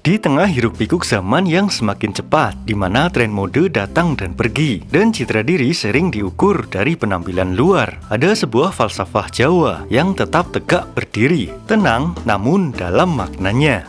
Di tengah hiruk-pikuk zaman yang semakin cepat, di mana tren mode datang dan pergi, dan citra diri sering diukur dari penampilan luar, ada sebuah falsafah Jawa yang tetap tegak berdiri, tenang namun dalam maknanya.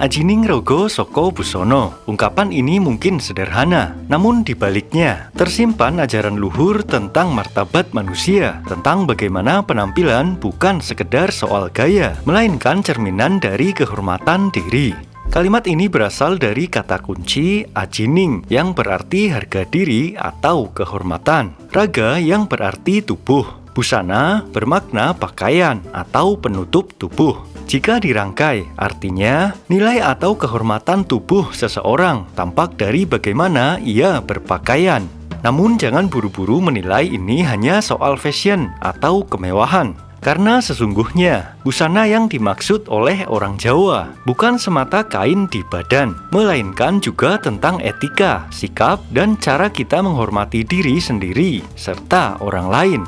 Ajining rogo soko busono. Ungkapan ini mungkin sederhana, namun di baliknya tersimpan ajaran luhur tentang martabat manusia, tentang bagaimana penampilan bukan sekedar soal gaya, melainkan cerminan dari kehormatan diri. Kalimat ini berasal dari kata kunci ajining yang berarti harga diri atau kehormatan. Raga yang berarti tubuh. Busana bermakna pakaian atau penutup tubuh. Jika dirangkai, artinya nilai atau kehormatan tubuh seseorang tampak dari bagaimana ia berpakaian. Namun jangan buru-buru menilai ini hanya soal fashion atau kemewahan. Karena sesungguhnya, busana yang dimaksud oleh orang Jawa bukan semata kain di badan, melainkan juga tentang etika, sikap, dan cara kita menghormati diri sendiri, serta orang lain.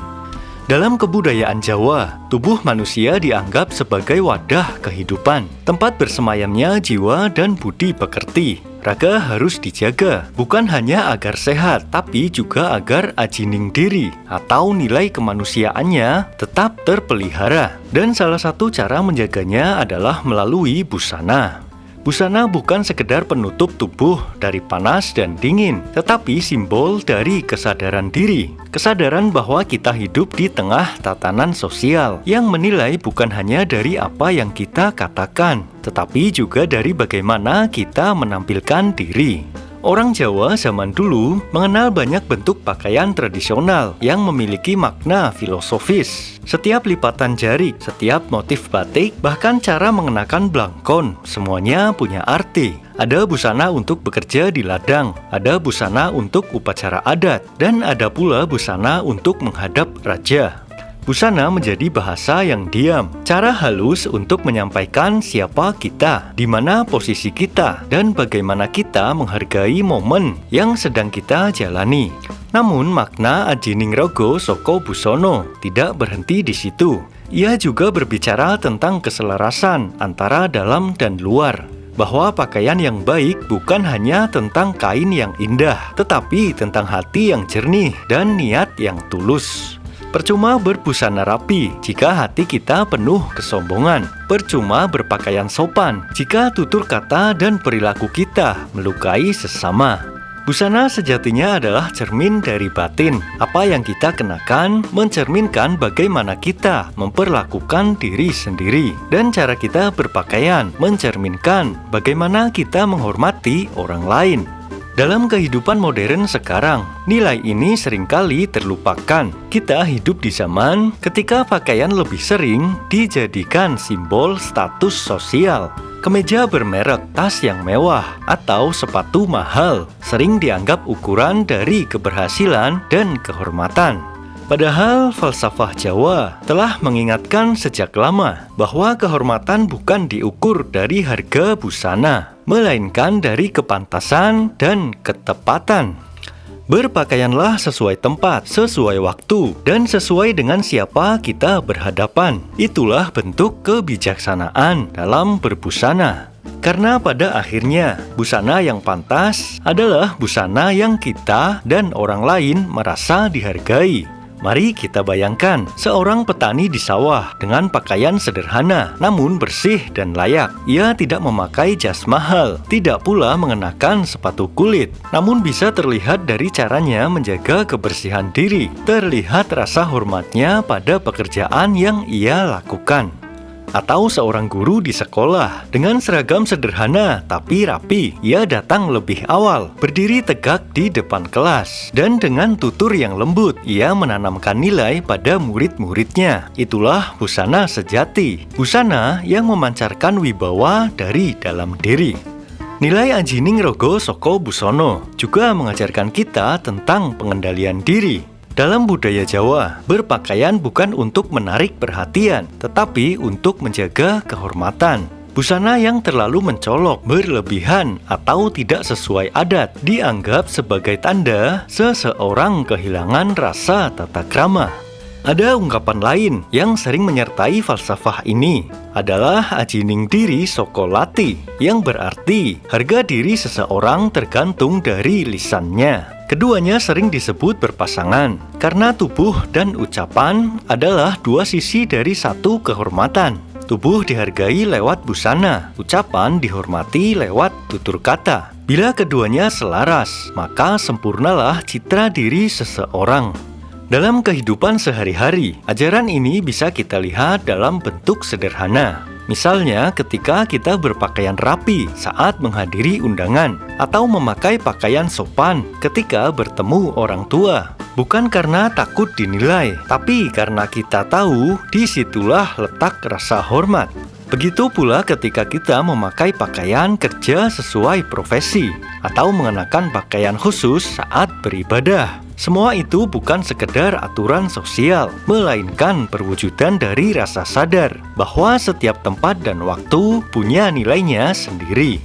Dalam kebudayaan Jawa, tubuh manusia dianggap sebagai wadah kehidupan, tempat bersemayamnya jiwa dan budi pekerti. Raga harus dijaga, bukan hanya agar sehat, tapi juga agar ajining diri atau nilai kemanusiaannya tetap terpelihara. Dan salah satu cara menjaganya adalah melalui busana. Busana bukan sekedar penutup tubuh dari panas dan dingin, tetapi simbol dari kesadaran diri. Kesadaran bahwa kita hidup di tengah tatanan sosial yang menilai bukan hanya dari apa yang kita katakan, tetapi juga dari bagaimana kita menampilkan diri. Orang Jawa zaman dulu mengenal banyak bentuk pakaian tradisional yang memiliki makna filosofis. Setiap lipatan jari, setiap motif batik, bahkan cara mengenakan blangkon, semuanya punya arti. Ada busana untuk bekerja di ladang, ada busana untuk upacara adat, dan ada pula busana untuk menghadap raja. Busana menjadi bahasa yang diam, cara halus untuk menyampaikan siapa kita, di mana posisi kita, dan bagaimana kita menghargai momen yang sedang kita jalani. Namun makna ajining rogo soko busono tidak berhenti di situ. Ia juga berbicara tentang keselarasan antara dalam dan luar. Bahwa pakaian yang baik bukan hanya tentang kain yang indah, tetapi tentang hati yang jernih dan niat yang tulus. Percuma berbusana rapi jika hati kita penuh kesombongan. Percuma berpakaian sopan jika tutur kata dan perilaku kita melukai sesama. Busana sejatinya adalah cermin dari batin. Apa yang kita kenakan mencerminkan bagaimana kita memperlakukan diri sendiri. Dan cara kita berpakaian mencerminkan bagaimana kita menghormati orang lain. Dalam kehidupan modern sekarang, nilai ini seringkali terlupakan. Kita hidup di zaman ketika pakaian lebih sering dijadikan simbol status sosial. Kemeja bermerek, tas yang mewah, atau sepatu mahal sering dianggap ukuran dari keberhasilan dan kehormatan. Padahal falsafah Jawa telah mengingatkan sejak lama bahwa kehormatan bukan diukur dari harga busana, melainkan dari kepantasan dan ketepatan. Berpakaianlah sesuai tempat, sesuai waktu, dan sesuai dengan siapa kita berhadapan. Itulah bentuk kebijaksanaan dalam berbusana. Karena pada akhirnya, busana yang pantas adalah busana yang kita dan orang lain merasa dihargai. Mari kita bayangkan seorang petani di sawah dengan pakaian sederhana namun bersih dan layak. Ia tidak memakai jas mahal, tidak pula mengenakan sepatu kulit. Namun bisa terlihat dari caranya menjaga kebersihan diri, terlihat rasa hormatnya pada pekerjaan yang ia lakukan. Atau seorang guru di sekolah dengan seragam sederhana tapi rapi. Ia datang lebih awal, berdiri tegak di depan kelas, dan dengan tutur yang lembut ia menanamkan nilai pada murid-muridnya. Itulah busana sejati, busana yang memancarkan wibawa dari dalam diri. Nilai ajining rogo soko busono juga mengajarkan kita tentang pengendalian diri. Dalam budaya Jawa, berpakaian bukan untuk menarik perhatian, tetapi untuk menjaga kehormatan. Busana yang terlalu mencolok, berlebihan, atau tidak sesuai adat dianggap sebagai tanda seseorang kehilangan rasa tata krama. Ada ungkapan lain yang sering menyertai falsafah ini adalah ajining diri soko lati, yang berarti harga diri seseorang tergantung dari lisannya. Keduanya sering disebut berpasangan karena tubuh dan ucapan adalah dua sisi dari satu kehormatan. Tubuh dihargai lewat busana, ucapan dihormati lewat tutur kata. Bila keduanya selaras, maka sempurnalah citra diri seseorang. Dalam kehidupan sehari-hari, ajaran ini bisa kita lihat dalam bentuk sederhana. Misalnya ketika kita berpakaian rapi saat menghadiri undangan, atau memakai pakaian sopan ketika bertemu orang tua. Bukan karena takut dinilai, tapi karena kita tahu disitulah letak rasa hormat. Begitu pula ketika kita memakai pakaian kerja sesuai profesi, atau mengenakan pakaian khusus saat beribadah. Semua itu bukan sekedar aturan sosial, melainkan perwujudan dari rasa sadar bahwa setiap tempat dan waktu punya nilainya sendiri.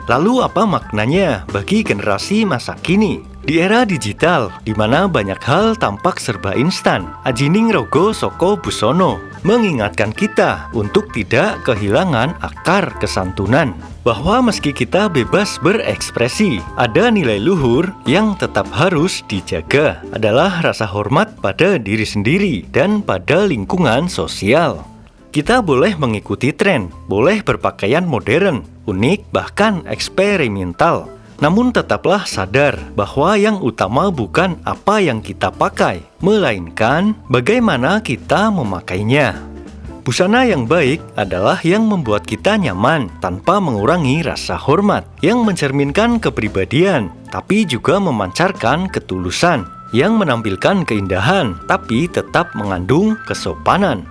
Lalu apa maknanya bagi generasi masa kini? Di era digital, di mana banyak hal tampak serba instan, ajining rogo soko busono mengingatkan kita untuk tidak kehilangan akar kesantunan. Bahwa meski kita bebas berekspresi, ada nilai luhur yang tetap harus dijaga, adalah rasa hormat pada diri sendiri dan pada lingkungan sosial. Kita boleh mengikuti tren, boleh berpakaian modern, unik, bahkan eksperimental. Namun tetaplah sadar bahwa yang utama bukan apa yang kita pakai, melainkan bagaimana kita memakainya. Busana yang baik adalah yang membuat kita nyaman tanpa mengurangi rasa hormat, yang mencerminkan kepribadian, tapi juga memancarkan ketulusan, yang menampilkan keindahan, tapi tetap mengandung kesopanan.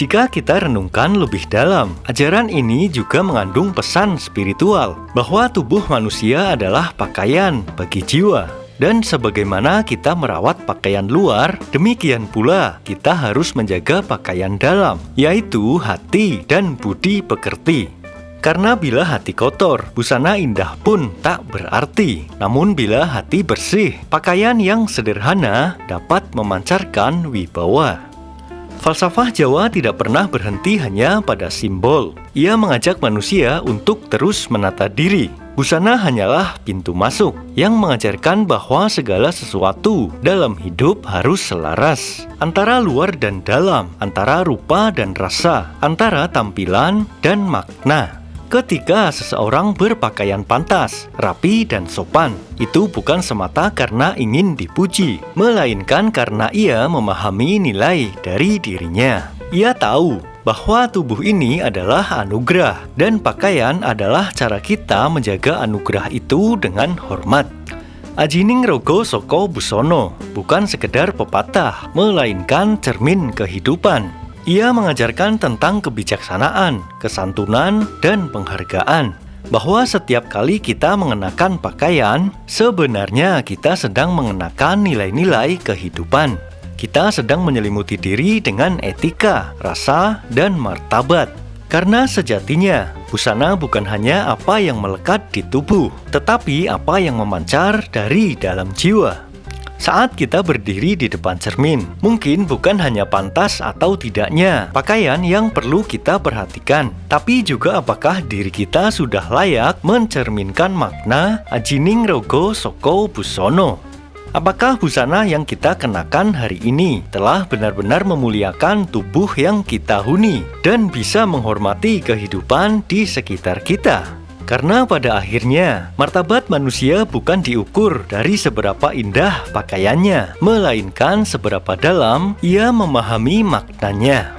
Jika kita renungkan lebih dalam, ajaran ini juga mengandung pesan spiritual bahwa tubuh manusia adalah pakaian bagi jiwa. Dan sebagaimana kita merawat pakaian luar, demikian pula kita harus menjaga pakaian dalam, yaitu hati dan budi pekerti. Karena bila hati kotor, busana indah pun tak berarti. Namun bila hati bersih, pakaian yang sederhana dapat memancarkan wibawa. Falsafah Jawa tidak pernah berhenti hanya pada simbol. Ia mengajak manusia untuk terus menata diri. Busana hanyalah pintu masuk yang mengajarkan bahwa segala sesuatu dalam hidup harus selaras. Antara luar dan dalam, antara rupa dan rasa, antara tampilan dan makna. Ketika seseorang berpakaian pantas, rapi dan sopan, itu bukan semata karena ingin dipuji, melainkan karena ia memahami nilai dari dirinya. Ia tahu bahwa tubuh ini adalah anugerah, dan pakaian adalah cara kita menjaga anugerah itu dengan hormat. Ajining rogo soko busono bukan sekedar pepatah, melainkan cermin kehidupan. Ia mengajarkan tentang kebijaksanaan, kesantunan, dan penghargaan. Bahwa setiap kali kita mengenakan pakaian, sebenarnya kita sedang mengenakan nilai-nilai kehidupan. Kita sedang menyelimuti diri dengan etika, rasa, dan martabat. Karena sejatinya, busana bukan hanya apa yang melekat di tubuh, tetapi apa yang memancar dari dalam jiwa. Saat kita berdiri di depan cermin, mungkin bukan hanya pantas atau tidaknya pakaian yang perlu kita perhatikan, tapi juga apakah diri kita sudah layak mencerminkan makna ajining rogo soko busono. Apakah busana yang kita kenakan hari ini telah benar-benar memuliakan tubuh yang kita huni dan bisa menghormati kehidupan di sekitar kita? Karena pada akhirnya, martabat manusia bukan diukur dari seberapa indah pakaiannya, melainkan seberapa dalam ia memahami maknanya.